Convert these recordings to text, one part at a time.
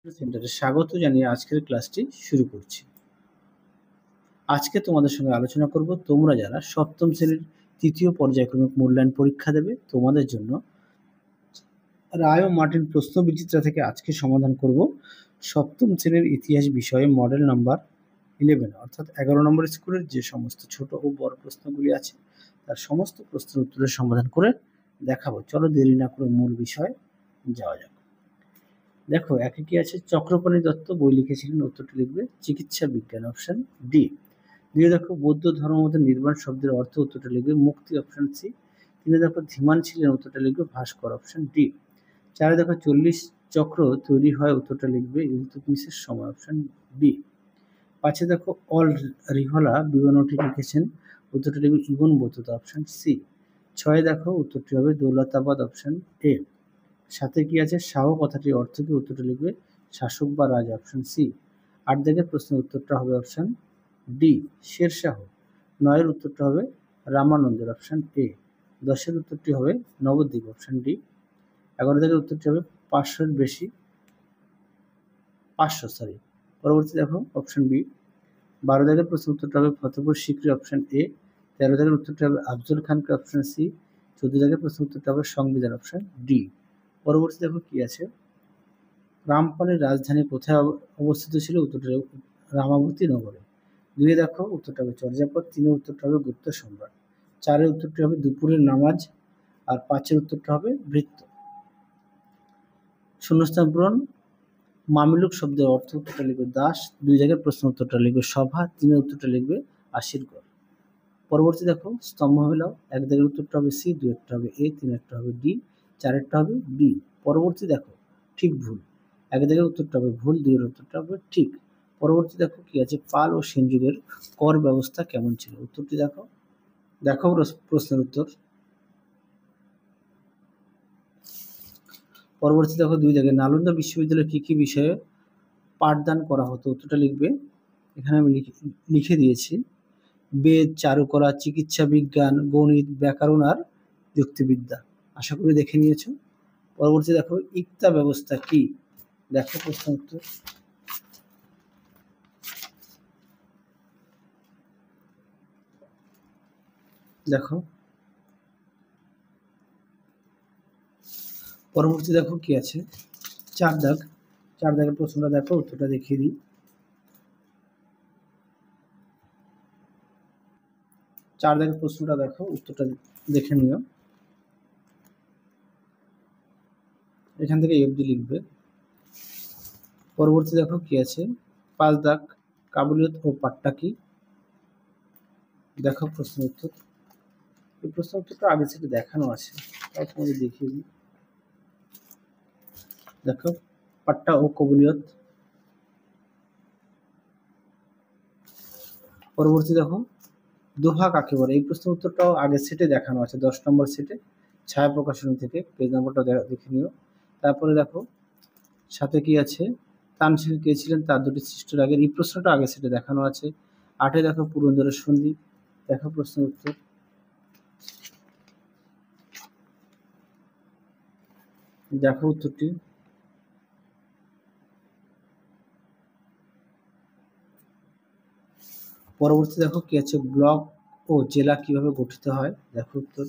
সেন্টারে স্বাগত জানিয়ে আজকের ক্লাসটি শুরু করছি। আজকে তোমাদের সঙ্গে আলোচনা করব তোমরা যারা সপ্তম শ্রেণীর তৃতীয় পর্যায়ক্রমিক মূল্যায়ন পরীক্ষা দেবে তোমাদের জন্য রায় ও মার্টিন প্রশ্ন বিচিত্রা থেকে আজকে সমাধান করব সপ্তম শ্রেণীর ইতিহাস বিষয়ে মডেল নাম্বার 11 অর্থাৎ 11 নম্বর স্কুলের যে সমস্ত ছোট ও বড় প্রশ্নগুলি আছে তার সমস্ত প্রশ্নের উত্তরের সমাধান করে দেখাবো। চলো দেরি না করে মূল বিষয়ে যাওয়া যাক। দেখো, একে কি আছে, চক্রপাণি দত্ত বই লিখেছিলেন, উত্তরটি লিখবে চিকিৎসা বিজ্ঞান, অপশন ডি। দুই দেখো, বৌদ্ধ ধর্মমতে নির্বাণ শব্দের অর্থ, উত্তরটা লিখবে মুক্তি, অপশন সি। তিনে দেখো, ধীমান ছিলেন, উত্তরটা লিখবে ভাস্কর, অপশন ডি। চারে দেখো, 40 চক্র তৈরি হয়, উত্তরটা লিখবে ইলতুৎমিশের সময়, অপশন বি। পাঁচে দেখো, অল রিহলা বিবরণটি লিখেছেন, উত্তরটা লিখবে ইবন বতুতা, অপশন সি। ছয়ে দেখো, উত্তরটি হবে দৌলতাবাদ, অপশন এ। সাথে কি আছে, শাহ কথাটির অর্থ কি, উত্তরটা লিখবে শাসক বা রাজা, অপশন সি। আট দেখে প্রশ্নের উত্তরটা হবে অপশন ডি, শেরশাহ। নয়ের উত্তরটা হবে রামানন্দের, অপশন এ। দশের উত্তরটি হবে নবদ্বীপ, অপশন ডি। 11 থেকে উত্তরটি হবে 500-এর বেশি, 500 সরি। পরবর্তী দেখো অপশন বি। 12 থেকে প্রশ্নের উত্তরটা হবে ফতেপুর সিক্রি, অপশন এ। 13 থেকে উত্তরটা হবে আফজল খানকে, অপশন সি। 14 থেকে প্রশ্নের উত্তরটা হবে সংবিধান, অপশন ডি। পরবর্তী দেখো কি আছে, রামপালের রাজধানী কোথায় অবস্থিত ছিল, উত্তরটা রামাবতী নগরে। দুইয়ে দেখো, উত্তরটা হবে চর্যাপদ। তিনের উত্তরটা হবে গুপ্ত সম্রাট। চারের উত্তরটি হবে দুপুরের নামাজ। আর পাঁচের উত্তরটা হবে বৃত্ত। শূন্যস্থান পূরণ, মামলুক শব্দের অর্থ, উত্তরটা লিখবে দাস। দুই জায়গায় প্রশ্ন উত্তরটা লিখবে সভা। তিনের উত্তরটা লিখবে আশীর্গর। পরবর্তী দেখো, স্তম্ভ মেলাও। এক জায়গার উত্তরটা হবে সি, দুই একটা হবে এ, তিন একটা হবে ডি, চারেরটা হবে বি। পরবর্তী দেখো ঠিক ভুল। এক জায়গার উত্তরটা হবে ভুল, দুইয়ের উত্তরটা হবে ঠিক। পরবর্তী দেখো কি আছে, পাল ও সেন যুগের কর ব্যবস্থা কেমন ছিল, উত্তরটি দেখো। দেখো প্রশ্নের উত্তর। পরবর্তী দেখো দুই জায়গায়, নালন্দা বিশ্ববিদ্যালয়ে কি কি বিষয়ে পাঠদান করা হতো, উত্তরটা লিখবে, এখানে আমি লিখে দিয়েছি, বেদ, চারুকলা, চিকিৎসা বিজ্ঞান, গণিত, ব্যাকরণ আর যুক্তিবিদ্যা। আশা করি দেখে নিয়েছো। পরবর্তী দেখো, ইক্তা ব্যবস্থা কি, দেখো প্রশ্ন উত্তর। দেখো পরবর্তী দেখো কি আছে, চার দাগের প্রশ্নটা দেখো, উত্তরটা দেখিয়ে দিই। চার দাগের প্রশ্নটা দেখো, উত্তরটা দেখে নিও। এখান থেকে এফডি লিখবে। পরবর্তী দেখো কি আছে, 5 দাগ, কাবুলিয়ত ও পাট্টা কি, দেখো প্রশ্ন উত্তর। এই প্রশ্ন উত্তরটা আগে থেকে দেখানো আছে, তাও তোমাদের দেখিয়ে দিই। দেখো, পাট্টা ও কাবুলিয়ত। পরবর্তী দেখো, দোহা কাকে বলে, এই প্রশ্ন উত্তরটাও আগের সেটে দেখানো আছে, 10 নম্বর সেটে, ছায়া প্রকাশনী থেকে, পেজ নম্বরটা দেখে নিও। তারপরে দেখো সাথে কি আছে, তানসেন কে ছিলেন, তার দুটি সৃষ্ট রাগের, এই প্রশ্নটা আগের সেটে দেখানো আছে। 8-এ দেখো পুরন্দরের সন্ধি, দেখো প্রশ্ন উত্তর। দেখো উত্তরটি। পরবর্তী দেখো কি আছে, ব্লক ও জেলা কিভাবে গঠিত হয়, দেখো উত্তর।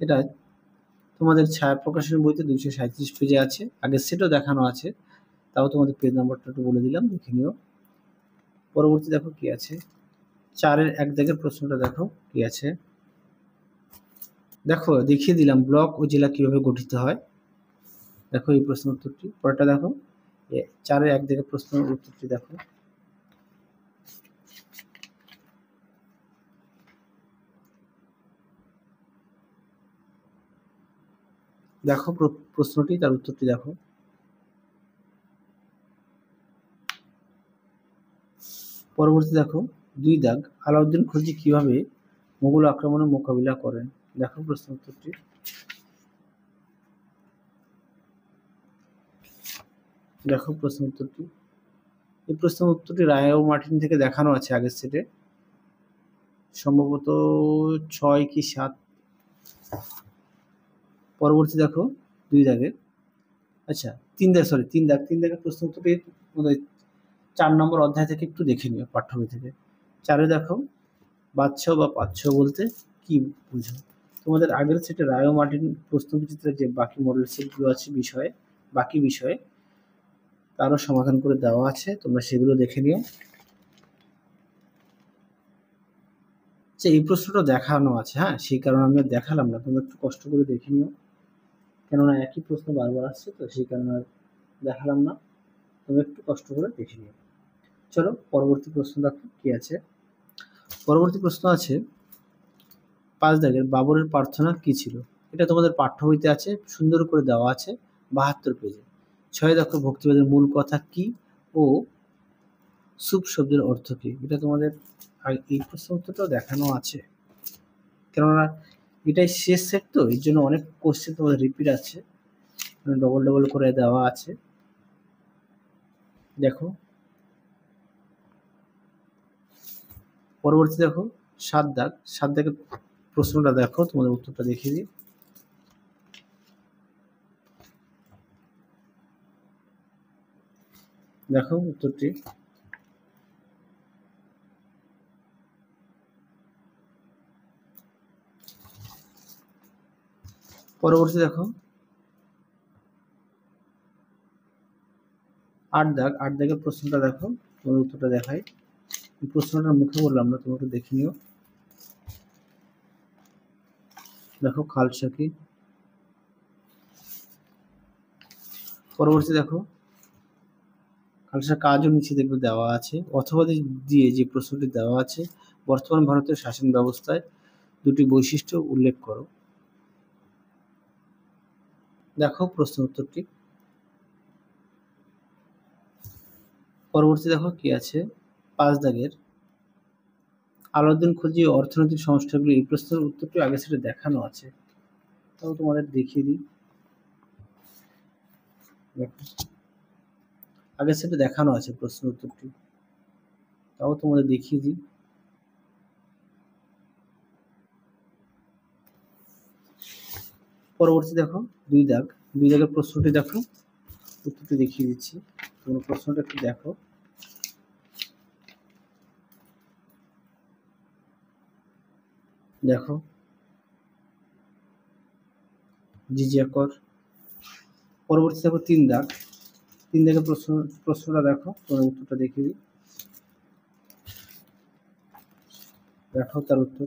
এটা তোমাদের ছায়া প্রকাশনের বইতে 237 পেজে আছে, আগের সেটও দেখানো আছে, তাও তোমাদের পেজ নাম্বারটা একটু বলে দিলাম, দেখে নিও। পরবর্তী দেখো কি আছে, 4-এর 1 দাগের প্রশ্নটা দেখো কি আছে, দেখো দেখিয়ে দিলাম ব্লক ও জেলা কিভাবে গঠিত হয়, দেখো এই প্রশ্ন উত্তরটি। পরেরটা দেখো, 4-এর 1 দাগের প্রশ্নের উত্তরটি দেখো। দেখো প্রশ্নটি, তার উত্তরটি দেখো। পরবর্তী দেখো 2 দাগ, আলাউদ্দিন খলজি কিভাবে মোগল আক্রমণের মোকাবিলা করেন, দেখো প্রশ্ন উত্তরটি। দেখো প্রশ্ন উত্তরটি। এই প্রশ্ন উত্তরটি রায় ও মার্টিন থেকে দেখানো আছে আগের সেটে। সম্ভবত 6 কি 7। পরবর্তী দেখো 2 দাগের, আচ্ছা 3 দাগ, সরি 3 দাগ, 3 দাগের প্রশ্ন উত্তরটি 4 নম্বর অধ্যায় থেকে একটু দেখে নিও, পাঠ্য বই থেকে। 4-এ দেখো, বাচ্চা বা পাচ্ছ বলতে কি বুঝো? তোমাদের আগের সেটে রায় ও মার্টিন প্রশ্নবিচিত্রের যে বাকি মডেল সেটগুলো আছে বিষয়ে, বাকি বিষয়ে তারও সমাধান করে দেওয়া আছে, তোমরা সেগুলো দেখে নিও। যে এই প্রশ্নটা দেখানো আছে, হ্যাঁ, সেই কারণে আমি আর দেখালাম না, তোমরা একটু কষ্ট করে দেখে নিও, কেননা একই প্রশ্ন বারবার আসছে তো সেই কারণে আর দেখালাম না, তোমরা একটু কষ্ট করে দেখে নিও। চলো পরবর্তী প্রশ্ন দেখো কি আছে। পরবর্তী প্রশ্ন আছে 5 দাগের, বাবরের প্রার্থনা কি ছিল? এটা তোমাদের পাঠ্য বইতে আছে, সুন্দর করে দেওয়া আছে 72 পেজে। 6 দেখো, ভক্তিবাদের মূল কথা কি ও সুপ শব্দের অর্থ কি? এটা তোমাদের এই প্রশ্ন উত্তরটাও দেখানো আছে, কেননা এটাই শেষ সেট তো এর জন্য অনেক কোশ্চেন তোমাদের রিপিট আছে, ডবল ডবল করে দেওয়া আছে। দেখো পরবর্তী দেখো 7 দাগ, 7 দাগের প্রশ্নটা দেখো, তোমাদের উত্তরটা দেখিয়ে দিই। দেখো উত্তরটি, পরবর্তী দেখো 8 দাগ, 8 দাগের প্রশ্নটা দেখো, তোমাদের উত্তরটা দেখাই। প্রশ্নটার মুখে বললাম না, তোমরা একটু দেখে নিও। দেখো খালসা কি। পরবর্তী দেখো, খালসার কাজও নিচে দেখবে দেওয়া আছে, অথবা দিয়ে যে প্রশ্নটি দেওয়া আছে, বর্তমান ভারতের শাসন ব্যবস্থায় দুটি বৈশিষ্ট্য উল্লেখ করো। দেখো প্রশ্ন উত্তরটি। পরবর্তী দেখো কি আছে 5 দাগের, আলাউদ্দিন খলজি অর্থনৈতিক সমস্যাগুলি, এই প্রশ্নের উত্তরটি আগে সেটা দেখানো আছে, তাও তোমাদের দেখিয়ে দিই। আগে সেটা দেখানো আছে প্রশ্ন উত্তরটি, তাও তোমাদের দেখিয়ে দিই। পরবর্তী দেখো 2 দাগ, 2 দাগের প্রশ্নটি দেখো, উত্তরটি দেখিয়ে দিচ্ছি, তোমরা প্রশ্নটা একটু দেখো। দেখো জিজিয়া কর। পরবর্তী দেখো 3 দাগ, 3 দাগের প্রশ্নটা দেখো, তোমরা উত্তরটা দেখিয়ে দিই। দেখো তার উত্তর,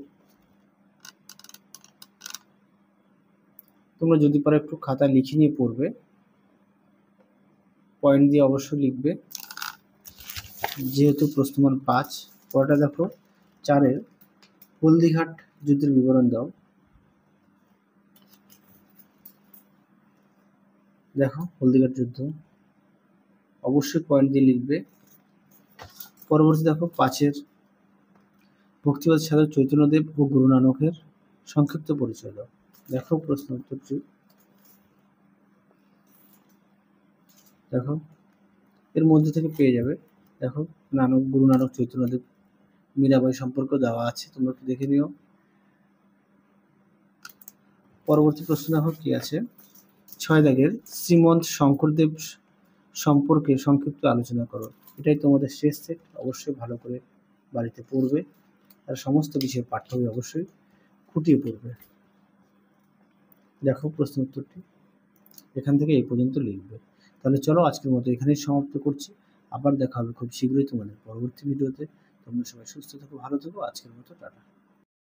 তোমরা যদি পারো একটু খাতা লিখে নিয়ে পড়বে, পয়েন্ট দিয়ে অবশ্যই লিখবে, যেহেতু প্রশ্নমান 5। পরেরটা দেখো 4-এর, হলদিঘাট যুদ্ধের বিবরণ দাও। দেখো হলদিঘাট যুদ্ধ, অবশ্যই পয়েন্ট দিয়ে লিখবে। পরবর্তী দেখো 5-এর, ভক্তিবাদ সাধক চৈতন্যদেব ও গুরু নানকের সংক্ষিপ্ত পরিচয় দাও। দেখো প্রশ্ন উত্তরটি, দেখো এর মধ্যে থেকে পেয়ে যাবে। দেখো গুরু নানক, চৈতন্যদেব, মীরাবাই সম্পর্ক দেওয়া আছে, তোমরা একটু দেখে নিও। পরবর্তী প্রশ্ন দেখো কি আছে 6 দাগের, শ্রীমন্ত শঙ্করদেব সম্পর্কে সংক্ষিপ্ত আলোচনা করো। এটাই তোমাদের শেষ সেট, অবশ্যই ভালো করে বাড়িতে পড়বে, আর সমস্ত বিষয়ের পাঠ্য বই অবশ্যই খুঁটিয়ে পড়বে। দেখো প্রশ্ন উত্তরটি, এখান থেকে এই পর্যন্ত লিখবে। তাহলে চলো আজকের মতো এখানেই সমাপ্ত করছি, আবার দেখা হবে খুব শীঘ্রই তোমাদের পরবর্তী ভিডিওতে। তোমরা সবাই সুস্থ থাকো, ভালো থেকো, আজকের মতো টাটা।